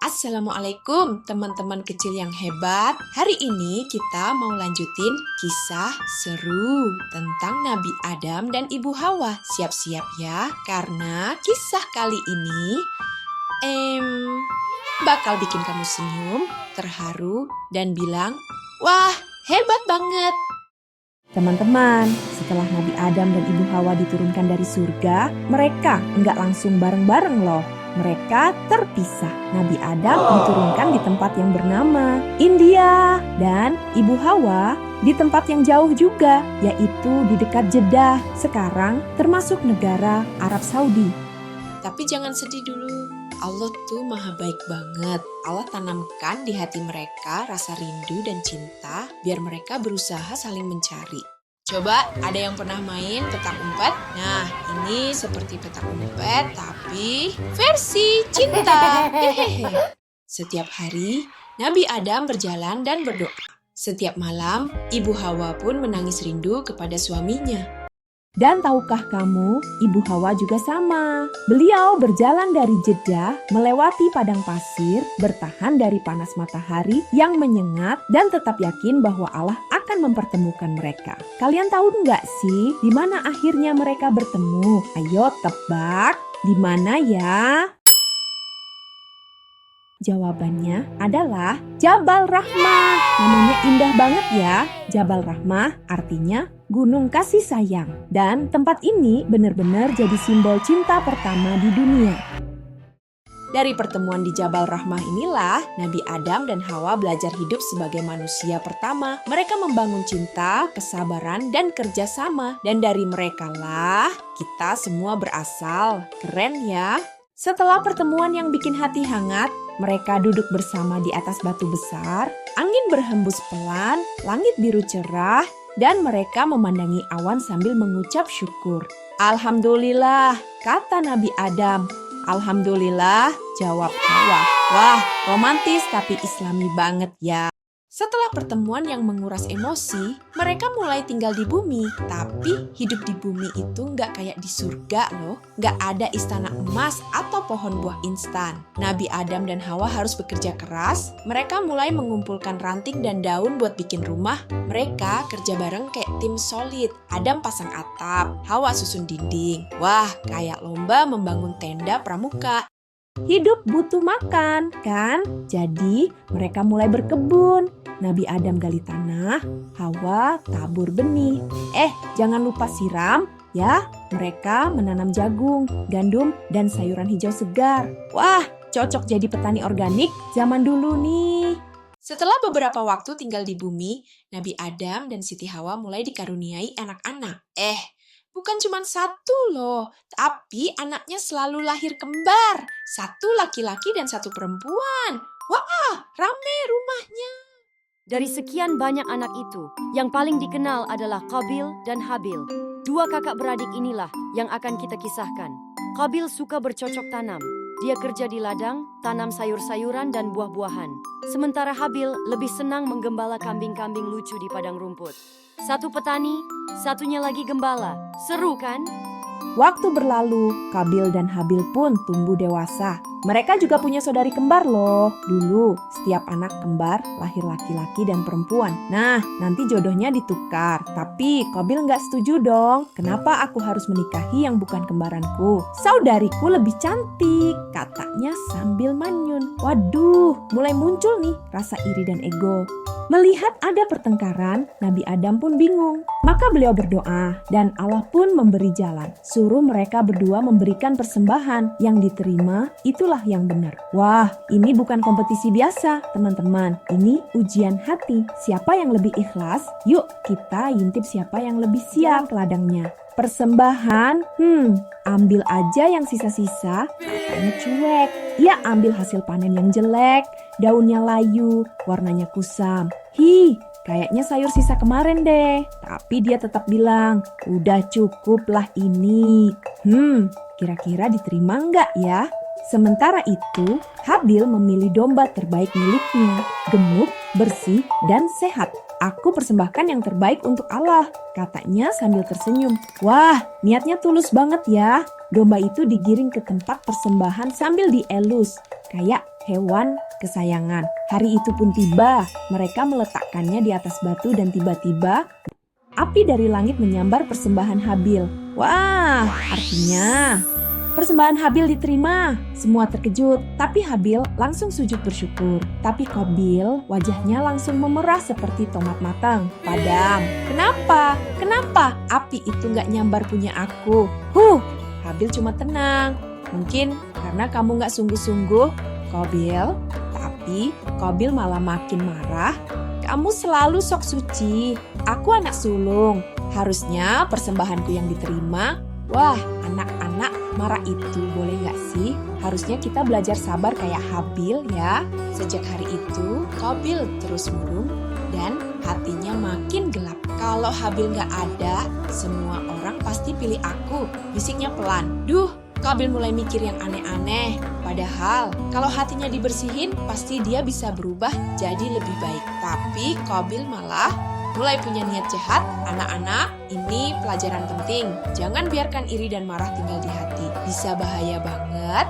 Assalamualaikum teman-teman kecil yang hebat. Hari ini kita mau lanjutin kisah seru tentang Nabi Adam dan Ibu Hawa. Siap-siap ya, karena kisah kali ini bakal bikin kamu senyum, terharu, dan bilang, "Wah, hebat banget!" Teman-teman, setelah Nabi Adam dan Ibu Hawa diturunkan dari surga, mereka enggak langsung bareng-bareng loh. Mereka terpisah. Nabi Adam diturunkan di tempat yang bernama India dan Ibu Hawa di tempat yang jauh juga, yaitu di dekat Jeddah, sekarang termasuk negara Arab Saudi. Tapi jangan sedih dulu. Allah tuh maha baik banget. Allah tanamkan di hati mereka rasa rindu dan cinta biar mereka berusaha saling mencari. Coba ada yang pernah main petak umpet? Nah, ini seperti petak umpet tapi versi cinta. Hehehe. Setiap hari, Nabi Adam berjalan dan berdoa. Setiap malam, Ibu Hawa pun menangis rindu kepada suaminya. Dan tahukah kamu, Ibu Hawa juga sama. Beliau berjalan dari Jeddah, melewati padang pasir, bertahan dari panas matahari yang menyengat, dan tetap yakin bahwa Allah akan mempertemukan mereka. Kalian tahu nggak sih, di mana akhirnya mereka bertemu? Ayo tebak, di mana ya? Jawabannya adalah Jabal Rahmah. Namanya indah banget ya. Jabal Rahmah artinya gunung kasih sayang. Dan tempat ini benar-benar jadi simbol cinta pertama di dunia. Dari pertemuan di Jabal Rahmah inilah Nabi Adam dan Hawa belajar hidup sebagai manusia pertama. Mereka membangun cinta, kesabaran, dan kerjasama. Dan dari merekalah kita semua berasal. Keren ya? Setelah pertemuan yang bikin hati hangat, mereka duduk bersama di atas batu besar, angin berhembus pelan, langit biru cerah, dan mereka memandangi awan sambil mengucap syukur. Alhamdulillah, kata Nabi Adam. Alhamdulillah, jawab Hawa. Wah, romantis tapi islami banget ya. Setelah pertemuan yang menguras emosi, mereka mulai tinggal di bumi. Tapi hidup di bumi itu nggak kayak di surga loh. Nggak ada istana emas atau pohon buah instan. Nabi Adam dan Hawa harus bekerja keras. Mereka mulai mengumpulkan ranting dan daun buat bikin rumah. Mereka kerja bareng kayak tim solid. Adam pasang atap, Hawa susun dinding. Wah, kayak lomba membangun tenda pramuka. Hidup butuh makan, kan? Jadi mereka mulai berkebun. Nabi Adam gali tanah, Hawa tabur benih. Jangan lupa siram ya. Mereka menanam jagung, gandum, dan sayuran hijau segar. Wah, cocok jadi petani organik zaman dulu nih. Setelah beberapa waktu tinggal di bumi, Nabi Adam dan Siti Hawa mulai dikaruniai anak-anak. Bukan cuma satu loh, tapi anaknya selalu lahir kembar. Satu laki-laki dan satu perempuan. Wah, rame rumahnya. Dari sekian banyak anak itu, yang paling dikenal adalah Qabil dan Habil. Dua kakak beradik inilah yang akan kita kisahkan. Qabil suka bercocok tanam. Dia kerja di ladang, tanam sayur-sayuran dan buah-buahan. Sementara Habil lebih senang menggembala kambing-kambing lucu di padang rumput. Satu petani, satunya lagi gembala. Seru kan? Waktu berlalu, Qabil dan Habil pun tumbuh dewasa. Mereka juga punya saudari kembar loh. Dulu, setiap anak kembar lahir laki-laki dan perempuan. Nah, nanti jodohnya ditukar. Tapi Qabil nggak setuju dong. Kenapa aku harus menikahi yang bukan kembaranku? Saudariku lebih cantik, katanya sambil manyun. Waduh, mulai muncul nih rasa iri dan ego. Melihat ada pertengkaran, Nabi Adam pun bingung. Maka beliau berdoa dan Allah pun memberi jalan. Suruh mereka berdua memberikan persembahan. Yang diterima itulah yang benar. Wah, ini bukan kompetisi biasa, teman-teman. Ini ujian hati. Siapa yang lebih ikhlas? Yuk kita intip siapa yang lebih siap ladangnya. Persembahan, ambil aja yang sisa-sisa, katanya cuek. Ia ambil hasil panen yang jelek, daunnya layu, warnanya kusam. Kayaknya sayur sisa kemarin deh. Tapi dia tetap bilang, udah cukup lah ini. Kira-kira diterima nggak ya? Sementara itu, Habil memilih domba terbaik miliknya, gemuk, bersih, dan sehat. Aku persembahkan yang terbaik untuk Allah, katanya sambil tersenyum. Wah, niatnya tulus banget ya. Domba itu digiring ke tempat persembahan sambil dielus. Kayak hewan kesayangan. Hari itu pun tiba, mereka meletakkannya di atas batu dan tiba-tiba api dari langit menyambar persembahan Habil. Wah, artinya persembahan Habil diterima. Semua terkejut, tapi Habil langsung sujud bersyukur. Tapi Qabil wajahnya langsung memerah seperti tomat matang. Padam. Kenapa? Kenapa api itu gak nyambar punya aku? Habil cuma tenang. Mungkin karena kamu gak sungguh-sungguh, Qabil. Tapi Qabil malah makin marah. Kamu selalu sok suci. Aku anak sulung. Harusnya persembahanku yang diterima. Wah, anak-anak marah itu boleh gak sih? Harusnya kita belajar sabar kayak Habil ya. Sejak hari itu, Qabil terus murung dan hatinya makin gelap. Kalau Habil gak ada, semua orang pasti pilih aku. Bisiknya pelan. Duh, Qabil mulai mikir yang aneh-aneh. Padahal kalau hatinya dibersihin, pasti dia bisa berubah jadi lebih baik. Tapi Qabil malah mulai punya niat jahat. Anak-anak, ini pelajaran penting. Jangan biarkan iri dan marah tinggal di hati. Bisa bahaya banget.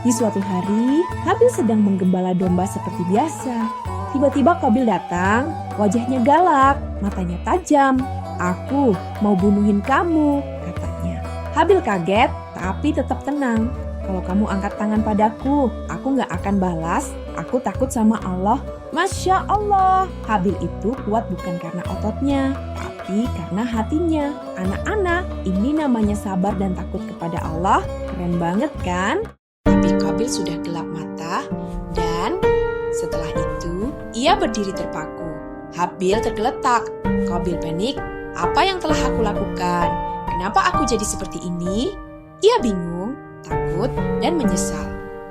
Di suatu hari, Habil sedang menggembala domba seperti biasa. Tiba-tiba Qabil datang, wajahnya galak, matanya tajam. Aku mau bunuhin kamu, katanya. Habil kaget, tapi tetap tenang. Kalau kamu angkat tangan padaku, aku gak akan balas. Aku takut sama Allah. Masya Allah, Habil itu kuat bukan karena ototnya, tapi karena hatinya. Anak-anak, ini namanya sabar dan takut kepada Allah. Keren banget kan? Tapi Qabil sudah gelap mata dan setelah itu ia berdiri terpaku. Habil tergeletak. Qabil panik. Apa yang telah aku lakukan? Kenapa aku jadi seperti ini? Ia bingung, takut, dan menyesal.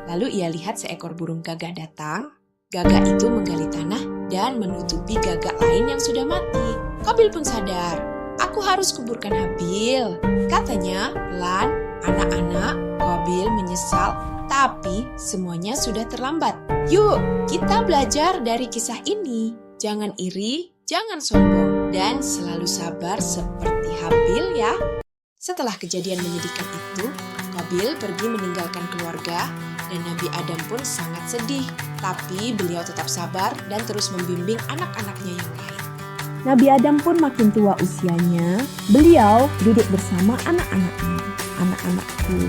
Lalu ia lihat seekor burung gagak datang. Gagak itu menggali tanah dan menutupi gagak lain yang sudah mati. Qabil pun sadar, aku harus kuburkan Habil. Katanya pelan, anak-anak. Qabil menyesal, tapi semuanya sudah terlambat. Yuk, kita belajar dari kisah ini. Jangan iri, jangan sombong, dan selalu sabar seperti Habil ya. Setelah kejadian menyedihkan itu, Qabil pergi meninggalkan keluarga dan Nabi Adam pun sangat sedih. Tapi beliau tetap sabar dan terus membimbing anak-anaknya yang lain. Nabi Adam pun makin tua usianya. Beliau duduk bersama anak-anaknya. Anak-anakku,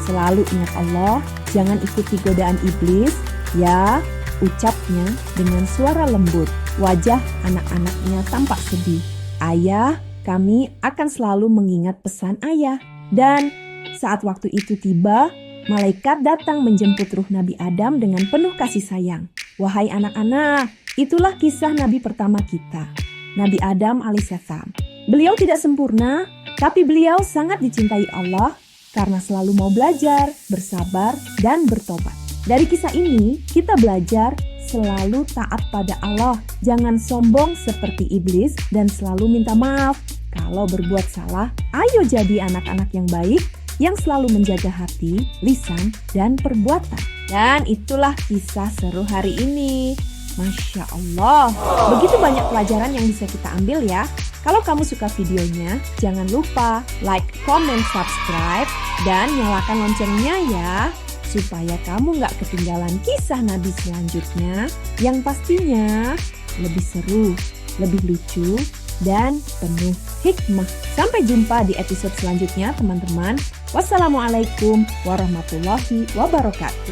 selalu ingat Allah, jangan ikuti godaan iblis, ya, ucapnya dengan suara lembut. Wajah anak-anaknya tampak sedih. Ayah, kami akan selalu mengingat pesan ayah. Dan saat waktu itu tiba, malaikat datang menjemput ruh Nabi Adam dengan penuh kasih sayang. Wahai anak-anak, itulah kisah Nabi pertama kita, Nabi Adam alaihissalam. Beliau tidak sempurna, tapi beliau sangat dicintai Allah karena selalu mau belajar, bersabar, dan bertobat. Dari kisah ini, kita belajar selalu taat pada Allah. Jangan sombong seperti iblis dan selalu minta maaf. Kalau berbuat salah, ayo jadi anak-anak yang baik, yang selalu menjaga hati, lisan, dan perbuatan. Dan itulah kisah seru hari ini. Masya Allah, begitu banyak pelajaran yang bisa kita ambil ya. Kalau kamu suka videonya, jangan lupa like, comment, subscribe, dan nyalakan loncengnya ya. Supaya kamu gak ketinggalan kisah Nabi selanjutnya yang pastinya lebih seru, lebih lucu, dan penuh hikmah. Sampai jumpa di episode selanjutnya teman-teman. Wassalamualaikum warahmatullahi wabarakatuh.